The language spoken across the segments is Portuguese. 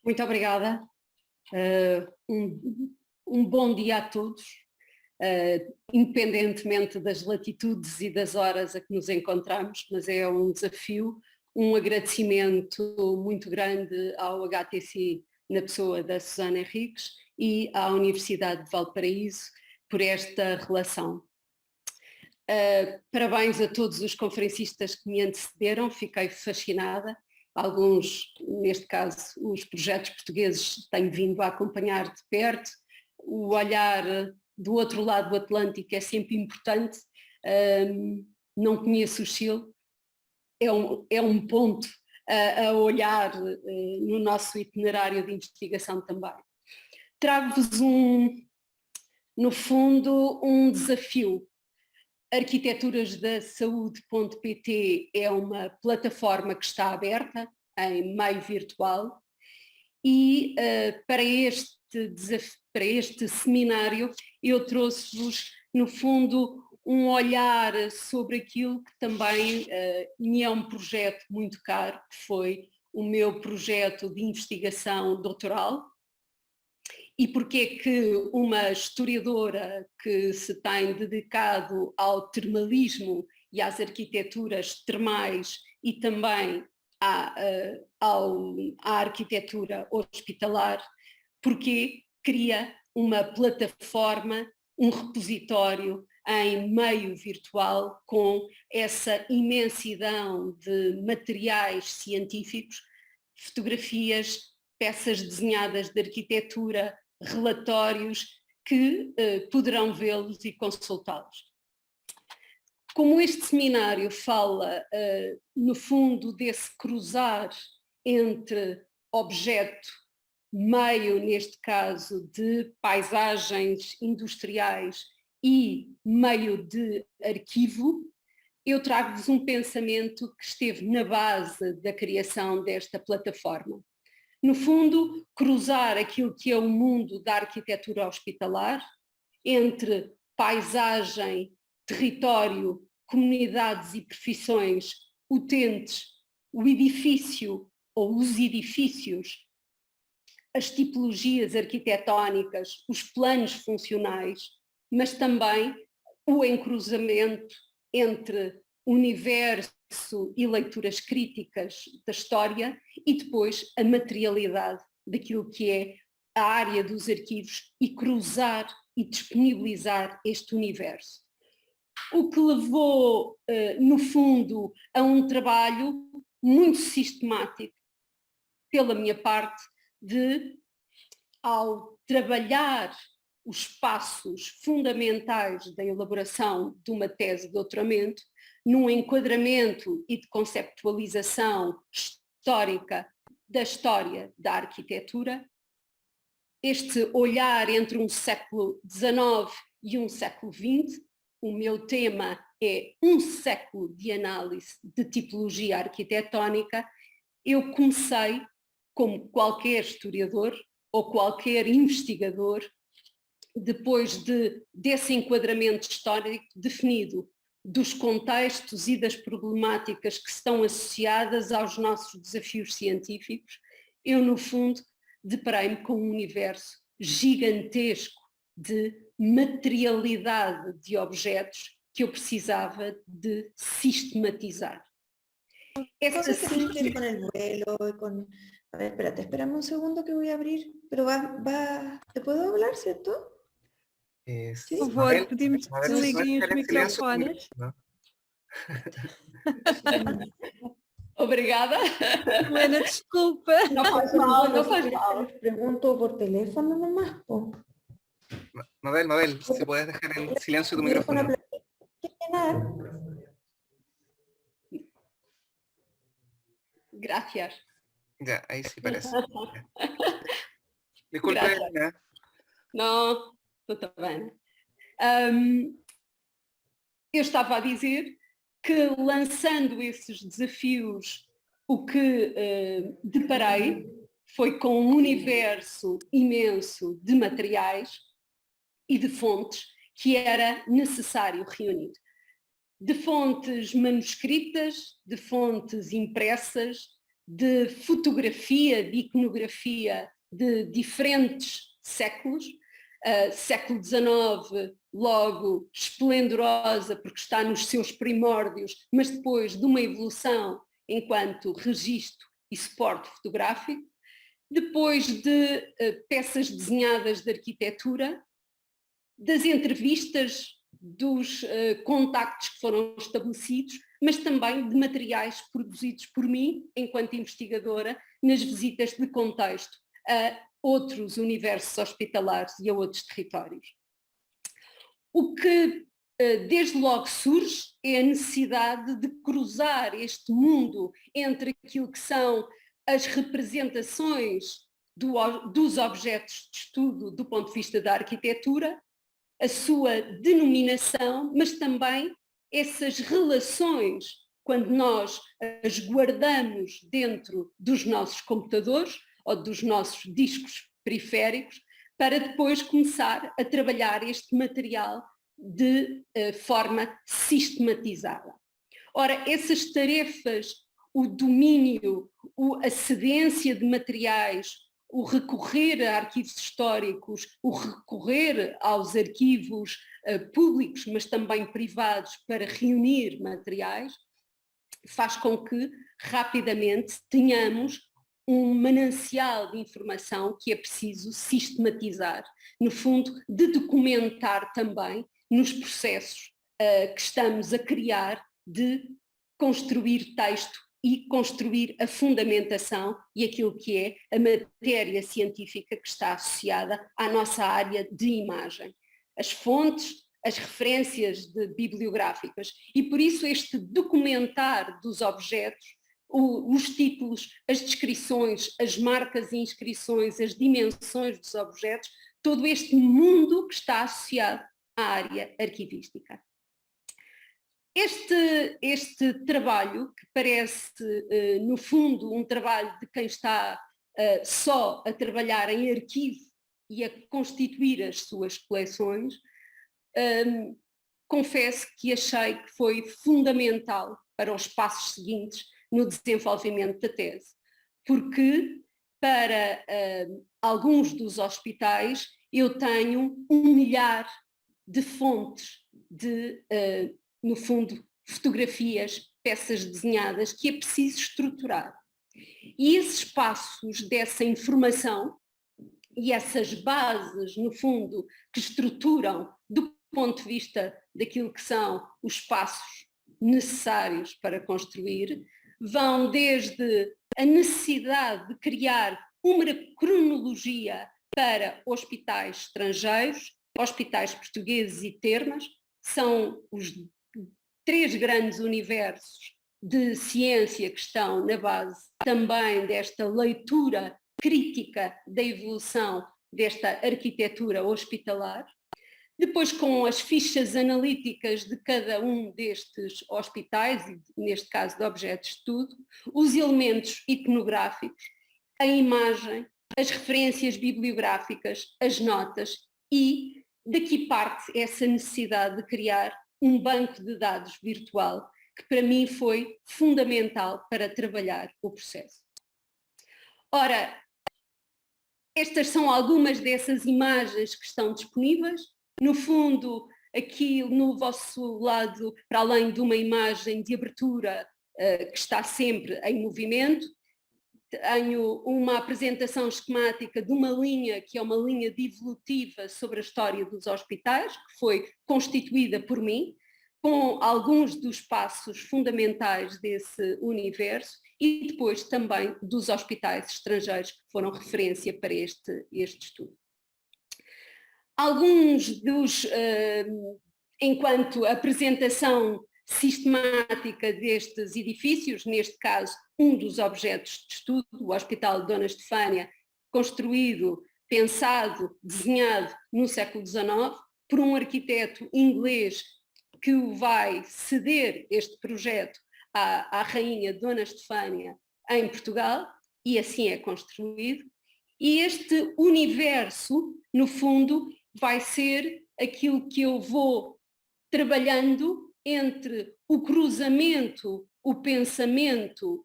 Muito obrigada. Um bom dia a todos, independentemente das latitudes e das horas a que nos encontramos, mas é um desafio, um agradecimento muito grande ao HTC na pessoa da Susana Henriques e à Universidade de Valparaíso por esta relação. Parabéns a todos os conferencistas que me antecederam, fiquei fascinada. Alguns, neste caso, os projetos portugueses tenho vindo a acompanhar de perto. O olhar do outro lado do Atlântico é sempre importante. Não conheço o Chile, é um ponto a olhar no nosso itinerário de investigação também. Trago-vos no fundo, um desafio. Arquiteturas da Saúde.pt é uma plataforma que está aberta em meio virtual e para este seminário eu trouxe-vos, no fundo, um olhar sobre aquilo que também me é um projeto muito caro, que foi o meu projeto de investigação doutoral. E porque é que uma historiadora que se tem dedicado ao termalismo e às arquiteturas termais e também à arquitetura hospitalar, porque cria uma plataforma, um repositório em meio virtual com essa imensidão de materiais científicos, fotografias, peças desenhadas de arquitetura, relatórios que poderão vê-los e consultá-los. Como este seminário fala, no fundo, desse cruzar entre objeto, meio, neste caso, de paisagens industriais e meio de arquivo, eu trago-vos um pensamento que esteve na base da criação desta plataforma. No fundo, cruzar aquilo que é o mundo da arquitetura hospitalar entre paisagem, território, comunidades e profissões utentes, o edifício ou os edifícios, as tipologias arquitetónicas, os planos funcionais, mas também o encruzamento entre universo e leituras críticas da história e depois a materialidade daquilo que é a área dos arquivos e cruzar e disponibilizar este universo. O que levou, no fundo, a um trabalho muito sistemático, pela minha parte, ao trabalhar os passos fundamentais da elaboração de uma tese de doutoramento, num enquadramento e de conceptualização histórica da história da arquitetura, este olhar entre um século XIX e um século XX, o meu tema é um século de análise de tipologia arquitetónica, eu comecei, como qualquer historiador ou qualquer investigador, depois desse enquadramento histórico definido, dos contextos e das problemáticas que estão associadas aos nossos desafios científicos, eu, no fundo, deparei-me com um universo gigantesco de materialidade de objetos que eu precisava de sistematizar. Entonces tiene que ver con el vuelo y con... A ver, espérate, espérame un segundo que voy a abrir, pero ¿te puedo hablar, cierto? Por favor, pedimos que desliguem os microfones. Obrigada. Helena, desculpa. Não faz mal, não faz mal. Pregunto por teléfono nomás. Mabel, si puedes dejar en silencio tu micrófono. Gracias. Ya, ahí sí parece. Disculpe, Elena. Não, tudo bem. Eu estava a dizer que, lançando esses desafios, o que deparei foi com um universo imenso de materiais e de fontes que era necessário reunir. De fontes manuscritas, de fontes impressas, de fotografia, de iconografia de diferentes séculos, século XIX, logo esplendorosa porque está nos seus primórdios, mas depois de uma evolução enquanto registro e suporte fotográfico, depois de peças desenhadas de arquitetura, das entrevistas, dos contactos que foram estabelecidos, mas também de materiais produzidos por mim, enquanto investigadora, nas visitas de contexto a outros universos hospitalares e a outros territórios. O que desde logo surge é a necessidade de cruzar este mundo entre aquilo que são as representações dos objetos de estudo do ponto de vista da arquitetura, a sua denominação, mas também essas relações, quando nós as guardamos dentro dos nossos computadores ou dos nossos discos periféricos, para depois começar a trabalhar este material de forma sistematizada. Ora, essas tarefas, o domínio, a cedência de materiais, o recorrer a arquivos históricos, o recorrer aos arquivos públicos, mas também privados, para reunir materiais, faz com que rapidamente tenhamos um manancial de informação que é preciso sistematizar, no fundo, de documentar também nos processos que estamos a criar de construir texto e construir a fundamentação e aquilo que é a matéria científica que está associada à nossa área de imagem. As fontes, as referências bibliográficas, e por isso este documentar dos objetos, os títulos, as descrições, as marcas e inscrições, as dimensões dos objetos, todo este mundo que está associado à área arquivística. Este trabalho, que parece, no fundo, um trabalho de quem está só a trabalhar em arquivo e a constituir as suas coleções, confesso que achei que foi fundamental para os passos seguintes no desenvolvimento da tese, porque para alguns dos hospitais eu tenho 1 milhar de fontes de no fundo, fotografias, peças desenhadas que é preciso estruturar. E esses passos dessa informação e essas bases, no fundo, que estruturam do ponto de vista daquilo que são os passos necessários para construir, vão desde a necessidade de criar uma cronologia para hospitais estrangeiros, hospitais portugueses e termas, são os 3 grandes universos de ciência que estão na base também desta leitura crítica da evolução desta arquitetura hospitalar. Depois, com as fichas analíticas de cada um destes hospitais, e neste caso de objetos de estudo, os elementos iconográficos, a imagem, as referências bibliográficas, as notas, e daqui parte essa necessidade de criar um banco de dados virtual, que para mim foi fundamental para trabalhar o processo. Ora, estas são algumas dessas imagens que estão disponíveis. No fundo, aqui no vosso lado, para além de uma imagem de abertura que está sempre em movimento, tenho uma apresentação esquemática de uma linha que é uma linha evolutiva sobre a história dos hospitais, que foi constituída por mim, com alguns dos passos fundamentais desse universo e depois também dos hospitais estrangeiros que foram referência para este estudo. Alguns dos, enquanto apresentação sistemática destes edifícios, neste caso um dos objetos de estudo, o Hospital de Dona Estefânia, construído, pensado, desenhado no século XIX, por um arquiteto inglês que o vai ceder este projeto à rainha Dona Estefânia em Portugal, e assim é construído. E este universo, no fundo, vai ser aquilo que eu vou trabalhando entre o cruzamento, o pensamento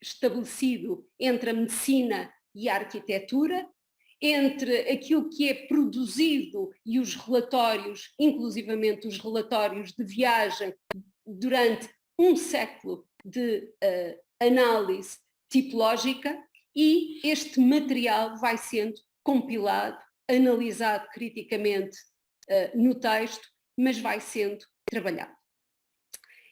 estabelecido entre a medicina e a arquitetura, entre aquilo que é produzido e os relatórios, inclusivamente os relatórios de viagem, durante um século de análise tipológica, e este material vai sendo compilado, analisado criticamente no texto, mas vai sendo trabalhado.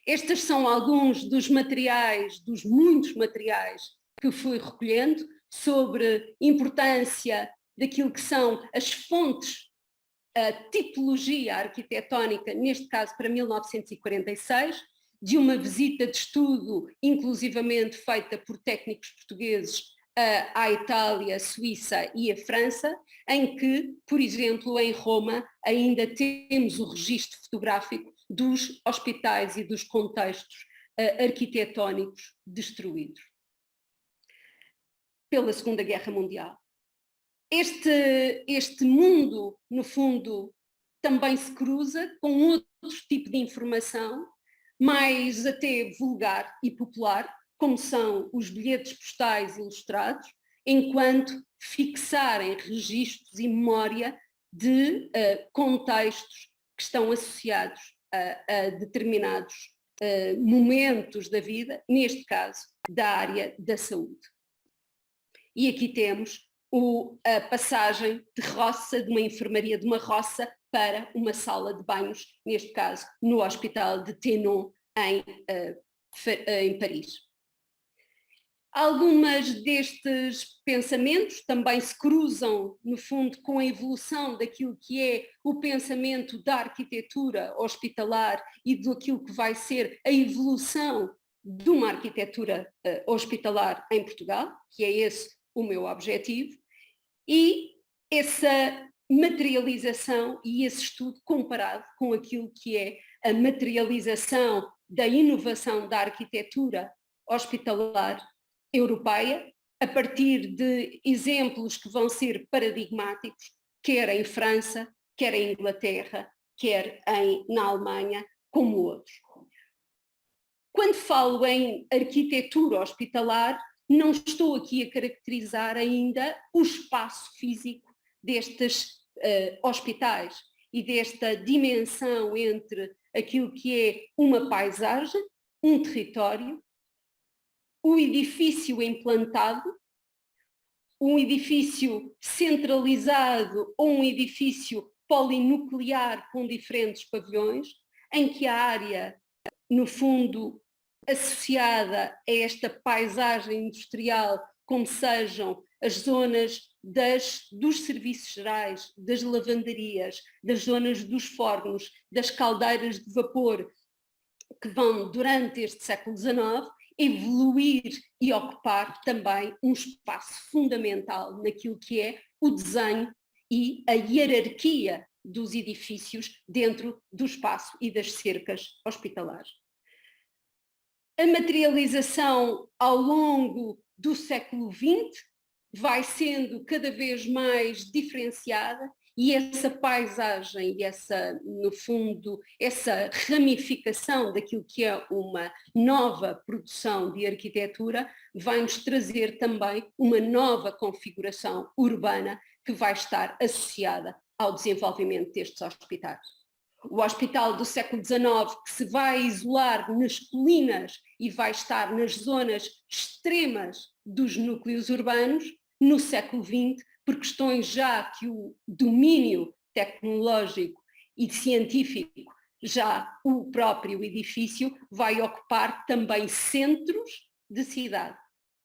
Estes são alguns dos materiais, dos muitos materiais que fui recolhendo sobre importância daquilo que são as fontes, a tipologia arquitetónica, neste caso para 1946, de uma visita de estudo, inclusivamente feita por técnicos portugueses à Itália, a Suíça e a França, em que, por exemplo, em Roma, ainda temos o registro fotográfico dos hospitais e dos contextos arquitetónicos destruídos pela Segunda Guerra Mundial. Este mundo, no fundo, também se cruza com outro tipo de informação, mais até vulgar e popular, como são os bilhetes postais ilustrados, enquanto fixarem registros e memória de contextos que estão associados a determinados momentos da vida, neste caso, da área da saúde. E aqui temos a passagem de roça, de uma enfermaria de uma roça para uma sala de banhos, neste caso no Hospital de Tenon, em Paris. Algumas destes pensamentos também se cruzam, no fundo, com a evolução daquilo que é o pensamento da arquitetura hospitalar e daquilo que vai ser a evolução de uma arquitetura hospitalar em Portugal, que é esse o meu objetivo, e essa materialização e esse estudo comparado com aquilo que é a materialização da inovação da arquitetura hospitalar europeia, a partir de exemplos que vão ser paradigmáticos, quer em França, quer em Inglaterra, quer na Alemanha, como outros. Quando falo em arquitetura hospitalar, não estou aqui a caracterizar ainda o espaço físico destes hospitais e desta dimensão entre aquilo que é uma paisagem, um território, o edifício implantado, um edifício centralizado ou um edifício polinuclear com diferentes pavilhões, em que a área, no fundo, associada a esta paisagem industrial, como sejam as zonas dos serviços gerais, das lavanderias, das zonas dos fornos, das caldeiras de vapor, que vão, durante este século XIX, evoluir e ocupar também um espaço fundamental naquilo que é o desenho e a hierarquia dos edifícios dentro do espaço e das cercas hospitalares. A materialização ao longo do século XX vai sendo cada vez mais diferenciada e essa paisagem e essa, no fundo, essa ramificação daquilo que é uma nova produção de arquitetura vai-nos trazer também uma nova configuração urbana que vai estar associada ao desenvolvimento destes hospitais. O hospital do século XIX, que se vai isolar nas colinas e vai estar nas zonas extremas dos núcleos urbanos, no século XX, por questões já que o domínio tecnológico e científico, já o próprio edifício, vai ocupar também centros de cidade.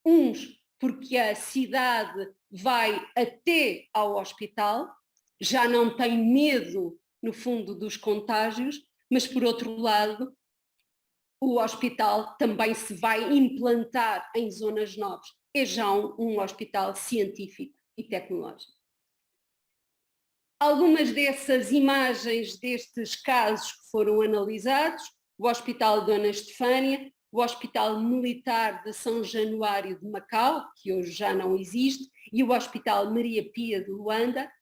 Uns porque a cidade vai até ao hospital, já não tem medo, no fundo, dos contágios, mas por outro lado, o hospital também se vai implantar em zonas nobres. É já um hospital científico e tecnológico. Algumas dessas imagens destes casos que foram analisados, o Hospital Dona Estefânia, o Hospital Militar de São Januário de Macau, que hoje já não existe, e o Hospital Maria Pia de Luanda,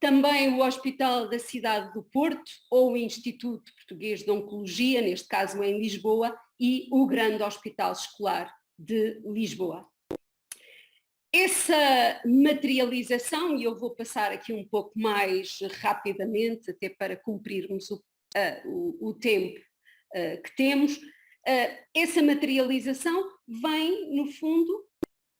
também o Hospital da Cidade do Porto, ou o Instituto Português de Oncologia, neste caso em Lisboa, e o Grande Hospital Escolar de Lisboa. Essa materialização, e eu vou passar aqui um pouco mais rapidamente, até para cumprirmos o tempo que temos, essa materialização vem, no fundo,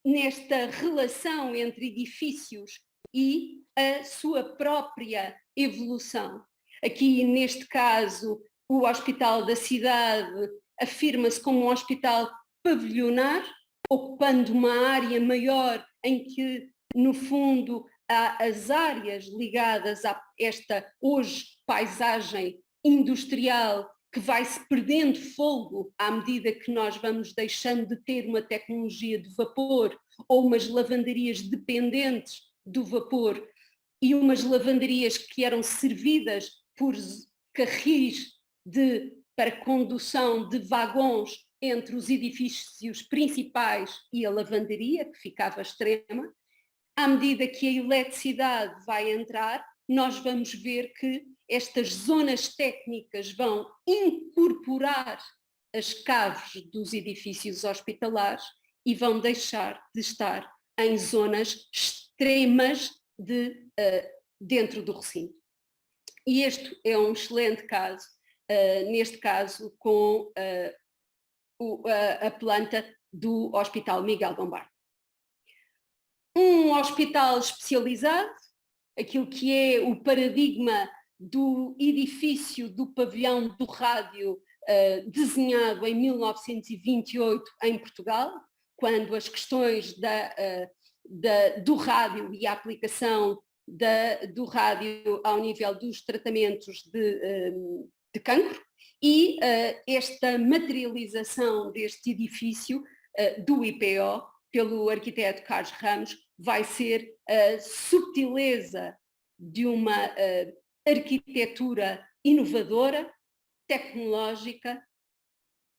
nesta relação entre edifícios e a sua própria evolução. Aqui, neste caso, o Hospital da Cidade afirma-se como um hospital pavilionar, ocupando uma área maior em que, no fundo, há as áreas ligadas a esta, hoje, paisagem industrial que vai-se perdendo fôlego à medida que nós vamos deixando de ter uma tecnologia de vapor ou umas lavanderias dependentes do vapor e umas lavanderias que eram servidas por carris para condução de vagões entre os edifícios principais e a lavanderia, que ficava extrema. À medida que a eletricidade vai entrar, nós vamos ver que estas zonas técnicas vão incorporar as caves dos edifícios hospitalares e vão deixar de estar em zonas extremas dentro do recinto. E este é um excelente caso, neste caso com a planta do Hospital Miguel Bombardo. Um hospital especializado, aquilo que é o paradigma do edifício do pavilhão do rádio desenhado em 1928 em Portugal, quando as questões do rádio e a aplicação do rádio ao nível dos tratamentos de cancro, e esta materialização deste edifício do IPO pelo arquiteto Carlos Ramos vai ser a subtileza de uma arquitetura inovadora, tecnológica,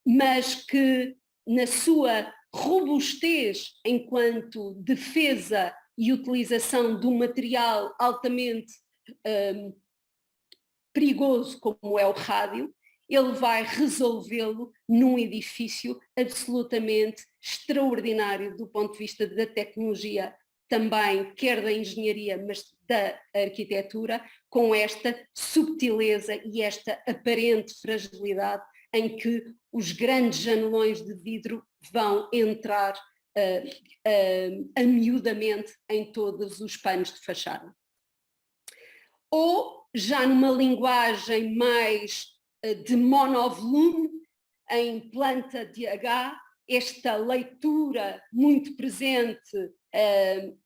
mas que na sua robustez enquanto defesa e utilização de um material altamente perigoso como é o rádio, ele vai resolvê-lo num edifício absolutamente extraordinário do ponto de vista da tecnologia, também quer da engenharia, mas da arquitetura, com esta subtileza e esta aparente fragilidade em que os grandes janelões de vidro vão entrar amiudamente em todos os panos de fachada. Ou, já numa linguagem mais de monovolume, em planta de H, esta leitura muito presente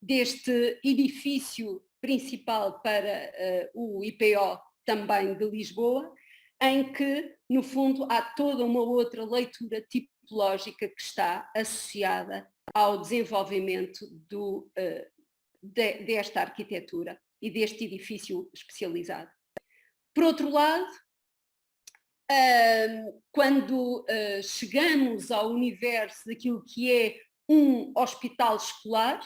deste edifício principal para o IPO também de Lisboa, em que, no fundo, há toda uma outra leitura tipológica que está associada ao desenvolvimento desta arquitetura e deste edifício especializado. Por outro lado, quando chegamos ao universo daquilo que é um hospital escolar,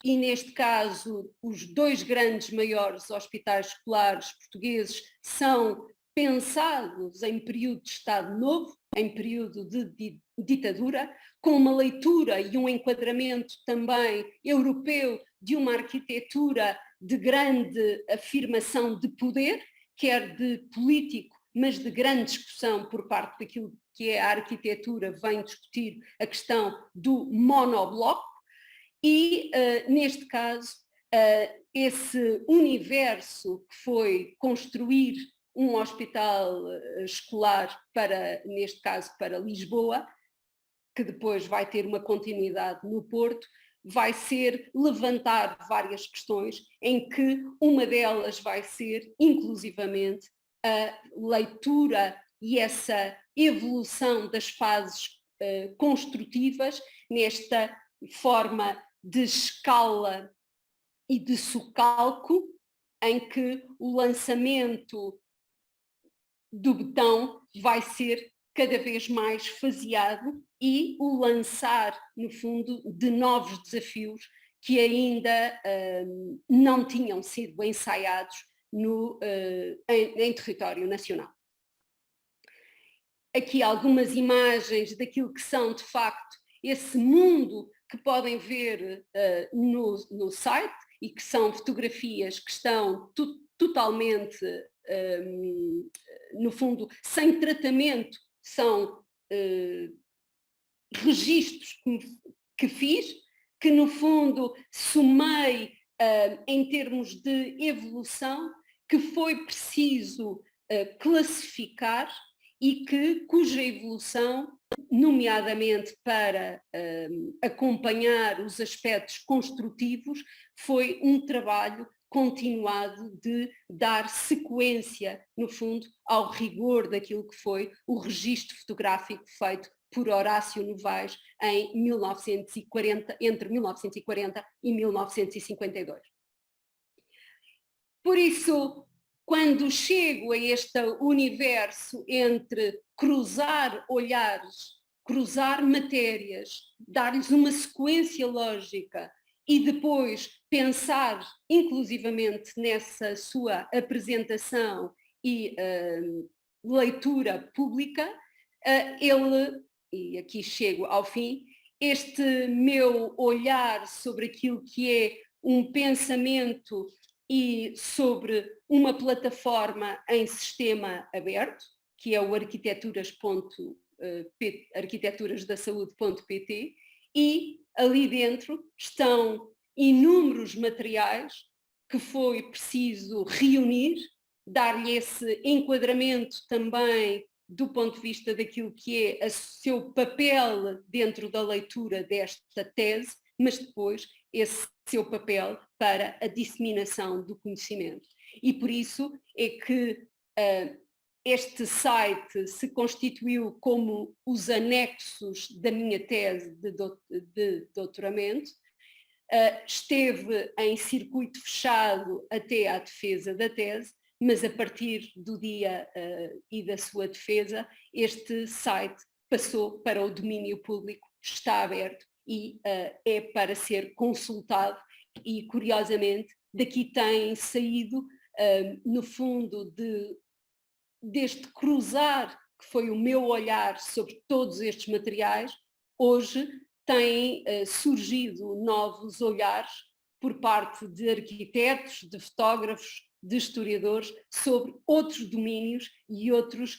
e neste caso os dois grandes maiores hospitais escolares portugueses são pensados em período de Estado Novo, em período de ditadura, com uma leitura e um enquadramento também europeu de uma arquitetura de grande afirmação de poder, quer de político, mas de grande discussão por parte daquilo que é a arquitetura, vem discutir a questão do monobloco e, neste caso, esse universo que foi construir um hospital escolar neste caso, para Lisboa, que depois vai ter uma continuidade no Porto, vai ser levantar várias questões, em que uma delas vai ser, inclusivamente, a leitura e essa evolução das fases construtivas nesta forma de escala e de socalco, em que o lançamento do betão vai ser cada vez mais faseado e o lançar, no fundo, de novos desafios que ainda não tinham sido ensaiados em território nacional. aqui algumas imagens daquilo que são, de facto, esse mundo que podem ver no site e que são fotografias que estão totalmente, no fundo, sem tratamento, são registros que fiz, que no fundo somei em termos de evolução, que foi preciso classificar e cuja evolução, nomeadamente para acompanhar os aspectos construtivos, foi um trabalho continuado de dar sequência, no fundo, ao rigor daquilo que foi o registro fotográfico feito por Horácio Novaes em 1940, entre 1940 e 1952. Por isso, quando chego a este universo entre cruzar olhares, cruzar matérias, dar-lhes uma sequência lógica e depois pensar inclusivamente nessa sua apresentação e leitura pública, e aqui chego ao fim, este meu olhar sobre aquilo que é um pensamento e sobre uma plataforma em sistema aberto, que é o arquiteturasdasaúde.pt, e ali dentro estão inúmeros materiais que foi preciso reunir, dar-lhe esse enquadramento também do ponto de vista daquilo que é o seu papel dentro da leitura desta tese, mas depois esse seu papel para a disseminação do conhecimento. E por isso é que este site se constituiu como os anexos da minha tese de doutoramento, esteve em circuito fechado até à defesa da tese, mas a partir do dia e da sua defesa, este site passou para o domínio público, está aberto e é para ser consultado e, curiosamente, daqui tem saído, no fundo, deste cruzar que foi o meu olhar sobre todos estes materiais, hoje têm surgido novos olhares por parte de arquitetos, de fotógrafos, de historiadores, sobre outros domínios e outros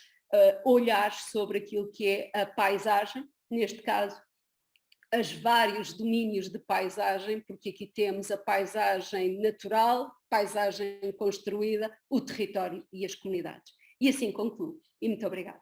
olhares sobre aquilo que é a paisagem, neste caso, os vários domínios de paisagem, porque aqui temos a paisagem natural, paisagem construída, o território e as comunidades. E assim concluo. E muito obrigada.